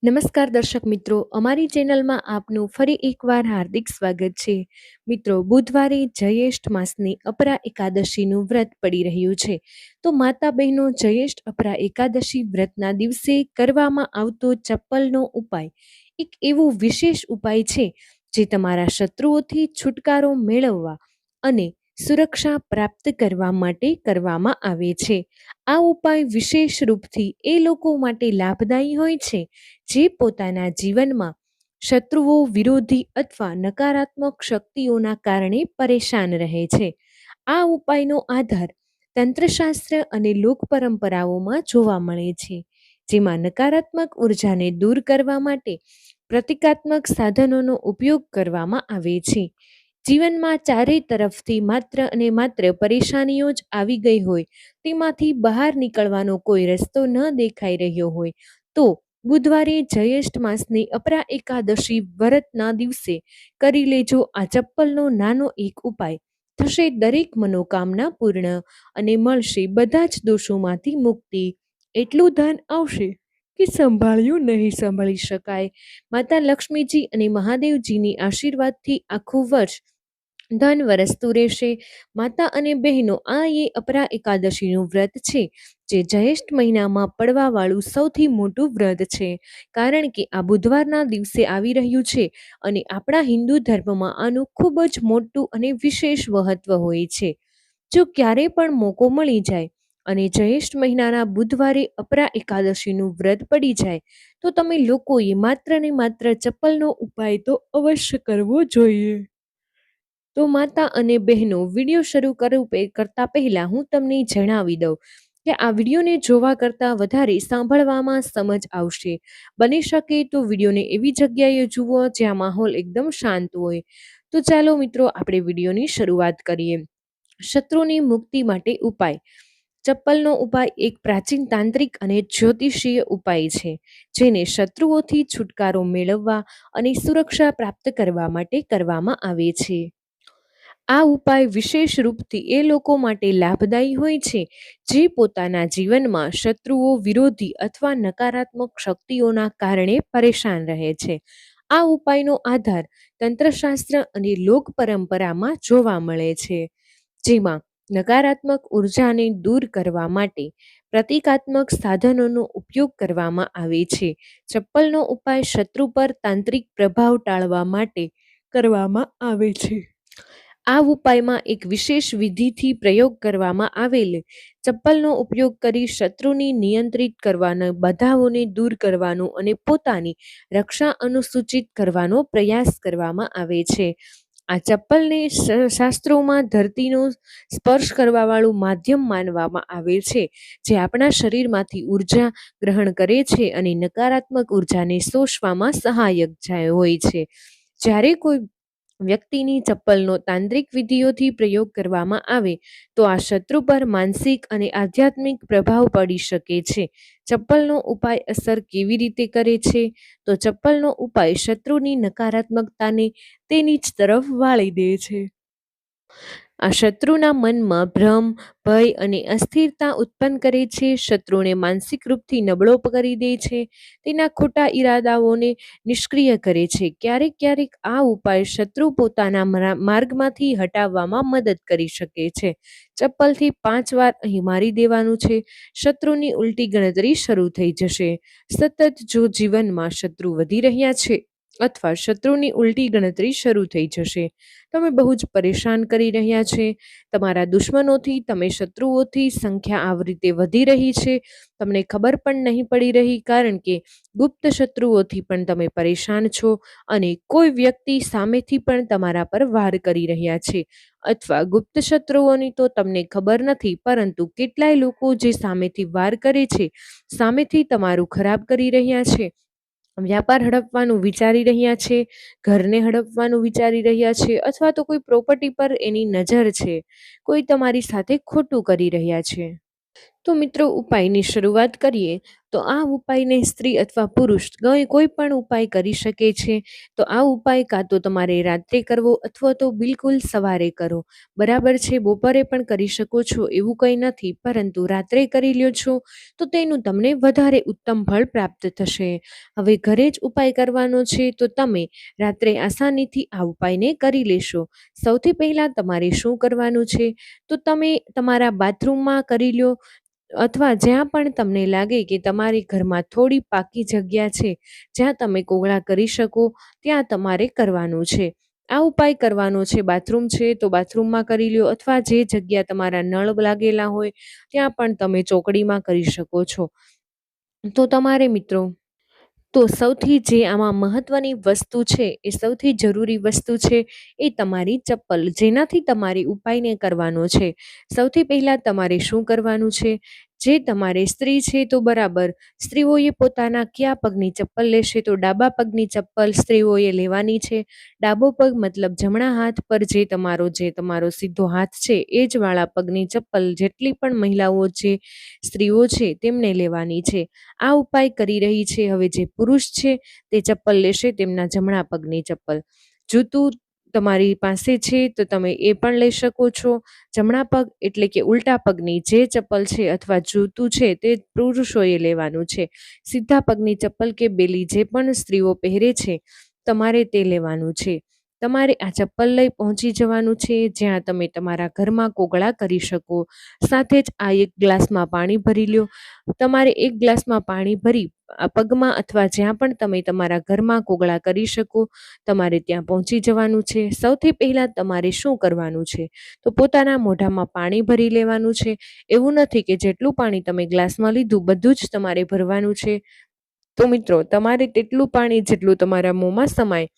નમસ્કાર દર્શક મિત્રો, અમારી ચેનલમાં આપનું ફરી એકવાર હાર્દિક સ્વાગત છે. મિત્રો, બુધવારે જયેષ્ઠ માસની અપરા એકાદશીનું વ્રત પડી રહ્યું છે. તો માતા બહેનો, જયેષ્ઠ અપરા એકાદશી વ્રતના દિવસે કરવામાં આવતો ચપ્પલનો ઉપાય એક એવો વિશેષ ઉપાય છે જે તમારા શત્રુઓથી છુટકારો મેળવવા અને સુરક્ષા પ્રાપ્ત કરવા માટે કરવામાં આવે છે. આ ઉપાય વિશેષ રૂપથી એ લોકો માટે લાભદાયી હોય છે જે પોતાના જીવનમાં શત્રુઓ, વિરોધી અથવા નકારાત્મક શક્તિઓના કારણે પરેશાન રહે છે. આ ઉપાયનો આધાર તંત્રશાસ્ત્ર અને લોક પરંપરાઓમાં જોવા મળે છે, જેમાં નકારાત્મક ઉર્જાને દૂર કરવા માટે પ્રતિકાત્મક સાધનોનો ઉપયોગ કરવામાં આવે છે. જીવનમાં ચારે તરફથી માત્ર અને માત્ર પરેશાનીઓ જ આવી ગઈ હોય, તેમાંથી બહાર નીકળવાનો કોઈ રસ્તો ન દેખાઈ રહ્યો હોય તો બુધવારે જયેષ્ઠ માસની અપરા એકાદશી વ્રતના દિવસે કરી લેજો આ ચપ્પલનો નાનો એક ઉપાય. થશે દરેક મનોકામના પૂર્ણ અને મળશે બધા જ દોષોમાંથી મુક્તિ. એટલું ધન આવશે કે સંભાળ્યું નહીં સંભાળી શકાય. માતા લક્ષ્મીજી અને મહાદેવજીની આશીર્વાદથી આખું વર્ષ ધન વરસતું રહેશે. માતા અને બહેનો, આ એ અપરા એકાદશીનું વ્રત છે જે જ્યેષ્ઠ મહિનામાં પડવાવાળું સૌથી મોટું વ્રત છે, કારણ કે આ બુધવારના દિવસે આવી રહ્યું છે અને આપણા હિન્દુ ધર્મમાં આનું ખૂબ જ મોટું અને વિશેષ મહત્વ હોય છે. જો ક્યારે પણ મોકો મળી જાય અને જ્યેષ્ઠ મહિનાના બુધવારે અપરા એકાદશીનું વ્રત પડી જાય તો તમે લોકોએ માત્ર ને માત્ર ચપ્પલનો ઉપાય તો અવશ્ય કરવો જોઈએ. તો માતા અને બહેનો, વિડીયો શરૂ કરતા પહેલા હું તમને જણાવી દઉં કે આ વિડીયોને જોવા કરતાં વધારે સાંભળવામાં સમજ આવશે. બની શકે તો વિડીયોને એવી જગ્યાએ જુઓ જ્યાં માહોલ એકદમ શાંત હોય. તો ચાલો મિત્રો, આપણે વિડીયોની શરૂઆત કરીએ. શત્રુની મુક્તિ માટે ઉપાય. ચપ્પલનો ઉપાય એક પ્રાચીન તાંત્રિક અને જ્યોતિષીય ઉપાય છે, જેને શત્રુઓથી છુટકારો મેળવવા અને સુરક્ષા પ્રાપ્ત કરવા માટે કરવામાં આવે છે. આ ઉપાય વિશેષ રૂપથી એ લોકો માટે લાભદાયી હોય છે જે પોતાના જીવનમાં શત્રુઓ, વિરોધી અથવા નકારાત્મક શક્તિઓના કારણે પરેશાન રહે છે. આ ઉપાયનો આધાર તંત્રશાસ્ત્ર અને લોક પરંપરામાં જોવા મળે છે, જેમાં નકારાત્મક ઉર્જાને દૂર કરવા માટે પ્રતિકાત્મક સાધનોનો ઉપયોગ કરવામાં આવે છે. ચપ્પલનો ઉપાય શત્રુ પર તાંત્રિક પ્રભાવ ટાળવા માટે કરવામાં આવે છે. આ ઉપાયમાં એક વિશેષ વિધિથી પ્રયોગ કરવામાં આવેલ ચપ્પલનો ઉપયોગ કરી શત્રુની નિયંત્રિત કરવાના બાધાઓને દૂર કરવાનો અને પોતાની રક્ષા અનુસૂચિત કરવાનો પ્રયાસ કરવામાં આવે છે. આ ચપ્પલને શાસ્ત્રોમાં ધરતીનો સ્પર્શ કરવાવાળું માધ્યમ માનવામાં આવે છે, જે આપણા શરીરમાંથી ઉર્જા ગ્રહણ કરે છે અને નકારાત્મક ઉર્જાને શોષવામાં સહાયક હોય છે. જ્યારે કોઈ વ્યક્તિની ચપ્પલનો તાંત્રિક વિધિઓથી પ્રયોગ કરવામાં આવે તો આ શત્રુ પર માનસિક અને આધ્યાત્મિક પ્રભાવ પડી શકે છે. ચપ્પલનો ઉપાય અસર કેવી રીતે કરે છે? તો ચપ્પલનો ઉપાય શત્રુની નકારાત્મકતાને તેની જ તરફ વાળી દે છે. આ શત્રુના મનમાં ભ્રમ, ભય અને અસ્થિરતા ઉત્પન્ન કરે છે. શત્રુને માનસિક રૂપથી નબળો કરી દે છે. તેના ખોટા ઈરાદાઓને નિષ્ક્રિય કરે છે. ક્યારેક ક્યારેક આ ઉપાય શત્રુ પોતાના માર્ગમાંથી હટાવવામાં મદદ કરી શકે છે. ચપ્પલથી 5 વાર અહીં મારી દેવાનું છે. શત્રુની ઉલટી ગણતરી શરૂ થઈ જશે. સતત જો જીવનમાં શત્રુ વધી રહ્યા છે અથવા શત્રુની ઉલટી ગણતરી શરૂ થઈ જશે, તમે બહુ જ પરેશાન કરી રહ્યા છે, તમારા દુશ્મનોથી, તમે શત્રુઓથી સંખ્યા આ રીતે વધી રહી છે, તમને ખબર પણ નહીં પડી રહી, કારણ કે ગુપ્ત શત્રુઓથી પણ તમે પરેશાન છો અને કોઈ વ્યક્તિ સામેથી પણ તમારા પર વાર કરી રહ્યા છે, અથવા ગુપ્ત શત્રુઓની તો તમને ખબર નથી, પરંતુ કેટલાય લોકો જે સામેથી વાર કરે છે, સામેથી તમારું ખરાબ કરી રહ્યા છે, વ્યાપાર હડપવાનું વિચારી રહ્યા છે, ઘરને હડપવાનું વિચારી રહ્યા છે, અથવા તો કોઈ પ્રોપર્ટી પર એની નજર છે, કોઈ તમારી સાથે ખોટું કરી રહ્યા છે. તો મિત્રો ઉપાયની શરૂઆત કરીએ તો આ ઉપાયને સ્ત્રી અથવા પુરુષ કોઈ પણ ઉપાય કરી શકે છે. તો આ ઉપાય કાં તો તમારે રાત્રે કરવો અથવા તો બિલકુલ સવારે કરો. બરાબર છે, બપોરે પણ કરી શકો છો એવું કંઈ નથી, પરંતુ રાત્રે કરી લ્યો છો તો તેનું તમને વધારે ઉત્તમ ફળ પ્રાપ્ત થશે. હવે ઘરે જ ઉપાય કરવાનો છે તો તમે રાત્રે આસાનીથી આ ઉપાયને કરી લેશો. સૌથી પહેલા તમારે શું કરવાનું છે, તો તમે તમારા બાથરૂમમાં કરી લ્યો અથવા જ્યાં પણ તમને લાગે કે તમારી ઘરમાં થોડી પાકી જગ્યા છે, જ્યાં તમે કોગળા કરી શકો ત્યાં તમારે કરવાનું છે. આ ઉપાય કરવાનો છે, બાથરૂમ છે તો બાથરૂમમાં કરી લ્યો અથવા જે જગ્યા તમારા નળ લાગેલા હોય ત્યાં પણ તમે ચોકડીમાં કરી શકો છો. તો તમારે મિત્રો તો સૌથી જે આમાં મહત્વની વસ્તુ છે, એ સૌથી જરૂરી વસ્તુ છે એ તમારી ચપ્પલ, જેનાથી તમારી ઉપાયને કરવાનો છે. સૌથી પહેલા તમારે શું કરવાનું છે, જે તમારે સ્ત્રી છે તો બરાબર સ્ત્રીઓએ પોતાના કયા પગની ચપ્પલ લેશે, તો ડાબા પગની ચપ્પલ સ્ત્રીઓએ લેવાની છે. ડાબો પગ મતલબ જમણા હાથ પર જે તમારો સીધો હાથ છે એ જ વાળા પગની ચપ્પલ જેટલી પણ મહિલાઓ છે, સ્ત્રીઓ છે તેમને લેવાની છે. આ ઉપાય કરી રહી છે હવે જે પુરુષ છે તે ચપ્પલ લેશે તેમના જમણા પગની ચપ્પલ. જૂતું તમારી પાસે છે તો તમે એ પણ લઈ શકો છો. જમણા પગ એટલે કે ઉલટા પગની જે ચપ્પલ છે અથવા જૂતું છે તે પુરુષોએ લેવાનું છે. સીધા પગની ચપ્પલ કે બેલી જે પણ સ્ત્રીઓ પહેરે છે તમારે તે લેવાનું છે. તમારે આ ચપ્પલ લઈ પહોંચી જવાનું છે જ્યાં તમે તમારા ઘરમાં કોગળા કરી શકો. સાથે જ આ એક ગ્લાસમાં પાણી ભરી લ્યો. તમારે એક ગ્લાસમાં પાણી ભરી આ પગમાં અથવા જ્યાં પણ તમે તમારા ઘરમાં કોગળા કરી શકો તમારે ત્યાં પહોંચી જવાનું છે. સૌથી પહેલા તમારે શું કરવાનું છે, તો પોતાના મોઢામાં પાણી ભરી લેવાનું છે. એવું નથી કે જેટલું પાણી તમે ગ્લાસમાં લીધું બધું જ તમારે ભરવાનું છે. તો મિત્રો તમારે તેટલું પાણી જેટલું તમારા મોંમાં સમાય,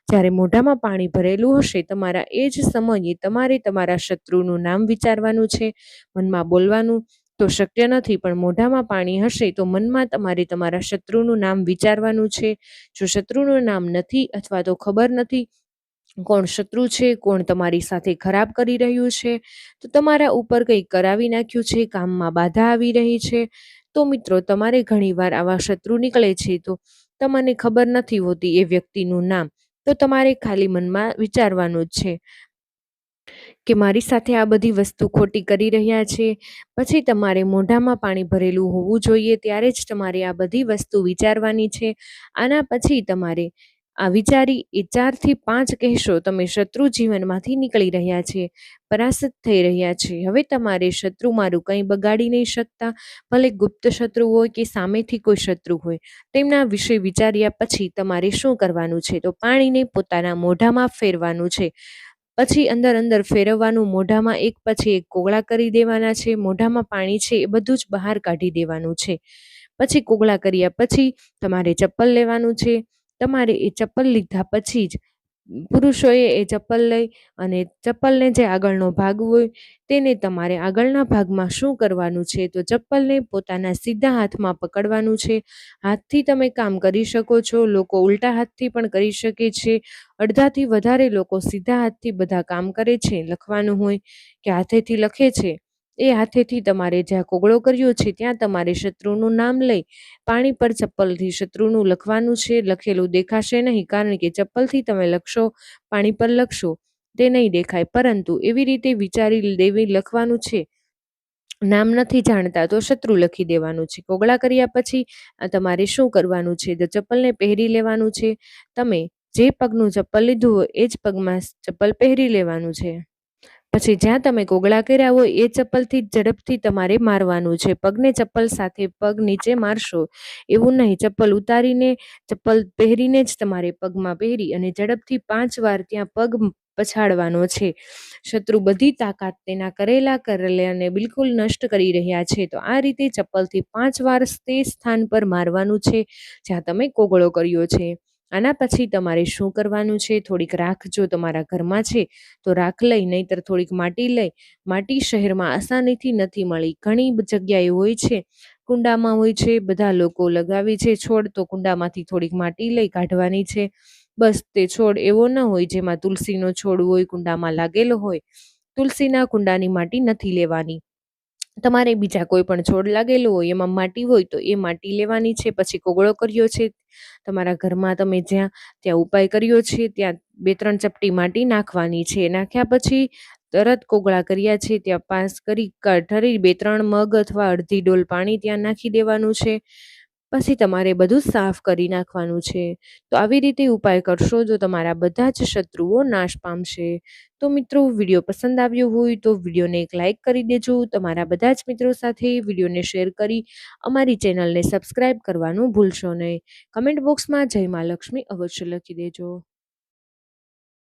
જ્યારે મોઢામાં પાણી ભરેલું હશે તમારા એ જ સમયે તમારે તમારા શત્રુનું નામ વિચારવાનું છે. મનમાં બોલવાનું તો શક્ય નથી, પણ મોઢામાં પાણી હશે તો મનમાં તમારે તમારા શત્રુનું નામ વિચારવાનું છે. જો શત્રુનું નામ નથી અથવા તો ખબર નથી કોણ શત્રુ છે, કોણ તમારી સાથે ખરાબ કરી રહ્યું છે, તો તમારા ઉપર કંઈ કરાવી નાખ્યું છે, કામમાં બાધા આવી રહી છે, તો મિત્રો તમારે ઘણીવાર આવા શત્રુ નીકળે છે તો તમને ખબર નથી હોતી એ વ્યક્તિનું નામ, તો તમારે ખાલી મનમાં વિચારવાનું જ છે કે મારી સાથે આ બધી વસ્તુ ખોટી કરી રહ્યા છે. પછી તમારે મોઢામાં પાણી ભરેલું હોવું જોઈએ ત્યારે જ તમારે આ બધી વસ્તુ વિચારવાની છે. આના પછી તમારે આ વિચારી એ 4 થી 5 કહેશો તમે શત્રુ જીવનમાંથી નીકળી રહ્યા છે, પરાસ્ત થઈ રહ્યા છે. હવે તમારે શત્રુ મારું કંઈ બગાડી નહીં શકતા, ભલે ગુપ્ત શત્રુ હોય કે સામેથી કોઈ શત્રુ હોય. તેમના વિશે વિચાર્યા પછી તમારે શું કરવાનું છે, તો પાણીને પોતાના મોઢામાં ફેરવાનું છે. પછી અંદર અંદર ફેરવવાનું, મોઢામાં એક પછી એક કોગળા કરી દેવાના છે. મોઢામાં પાણી છે એ બધું જ બહાર કાઢી દેવાનું છે. પછી કોગળા કર્યા પછી તમારે ચપ્પલ લેવાનું છે. તમારે એ ચપ્પલ લીધા પછી જ પુરુષોએ એ ચપ્પલ લઈ અને ચપ્પલને જે આગળનો ભાગ હોય તેને તમારે આગળના ભાગમાં શું કરવાનું છે, તો ચપ્પલને પોતાના સીધા હાથમાં પકડવાનું છે. હાથથી તમે કામ કરી શકો છો, લોકો ઉલટા હાથથી પણ કરી શકે છે. અડધાથી વધારે લોકો સીધા હાથથી બધા કામ કરે છે. લખવાનું હોય કે હાથેથી લખે છે, એ હાથેથી તમારે જ્યાં કોગળો કર્યો છે ત્યાં તમારે શત્રુનું નામ લઈ પાણી પર ચપ્પલથી શત્રુનું લખવાનું છે. લખેલું દેખાશે નહીં, કારણ કે ચપ્પલથી તમે લખશો, પાણી પર લખશો તે નહીં દેખાય, પરંતુ એવી રીતે વિચારી દેવી લખવાનું છે. નામ નથી જાણતા તો શત્રુ લખી દેવાનું છે. કોગળા કર્યા પછી તમારે શું કરવાનું છે, તો ચપ્પલને પહેરી લેવાનું છે. તમે જે પગનું ચપ્પલ લીધું હોય એ જ પગમાં ચપ્પલ પહેરી લેવાનું છે. પછી જ્યાં તમે કોગળા કર્યા હોય એ ચપ્પલથી ઝડપથી તમારે મારવાનું છે. પગને ચપ્પલ સાથે પગ નીચે મારશો એવું નહીં, ચપ્પલ ઉતારીને ચપ્પલ પહેરીને જ તમારે પગમાં પહેરી અને ઝડપથી 5 વાર ત્યાં પગ પછાડવાનો છે. શત્રુ બધી તાકાત તેના કરેલાને બિલકુલ નષ્ટ કરી રહ્યા છે. તો આ રીતે ચપ્પલથી 5 વાર તે સ્થાન પર મારવાનું છે જ્યાં તમે કોગળો કર્યો છે. આના પછી તમારે શું કરવાનું છે, થોડીક રાખ જો તમારા ઘરમાં છે તો રાખ લઈ, નહીતર થોડીક માટી લઈ. માટી શહેરમાં આસાનીથી નથી મળી, ઘણી જગ્યાએ હોય છે, કુંડામાં હોય છે, બધા લોકો લગાવે છે છોડ, તો કુંડામાંથી થોડીક માટી લઈ કાઢવાની છે. બસ તે છોડ એવો ન હોય જેમાં તુલસીનો છોડ હોય કુંડામાં લાગેલો હોય, તુલસીના કુંડાની માટી નથી લેવાની. તમારે બીજા કોઈ પણ છોડ લાગેલો હોય એમાં માટી હોય તો એ માટી લેવાની છે. પછી કોગળો કર્યો છે તમારા ઘરમાં, તમે જ્યાં ત્યાં ઉપાય કર્યો છે ત્યાં 2-3 ચપટી માટી નાખવાની છે. નાખ્યા પછી તરત કોગળા કર્યા છે ત્યાં પાસ કરી ઠરી 2-3 મગ અથવા અડધી ડોલ પાણી ત્યાં નાખી દેવાનું છે. પછી તમારે બધું સાફ કરી નાખવાનું છે. તો આવી રીતે ઉપાય કરશો તો તમારા બધા જ શત્રુઓ નાશ પામશે. તો મિત્રો, વિડીયો પસંદ આવ્યો હોય તો વિડીયોને એક લાઈક કરી દેજો. તમારા બધા જ મિત્રો સાથે વિડીયોને શેર કરી અમારી ચેનલને સબસ્ક્રાઈબ કરવાનું ભૂલશો નહીં. કમેન્ટ બોક્સમાં જય મા લક્ષ્મી અવશ્ય લખી દેજો.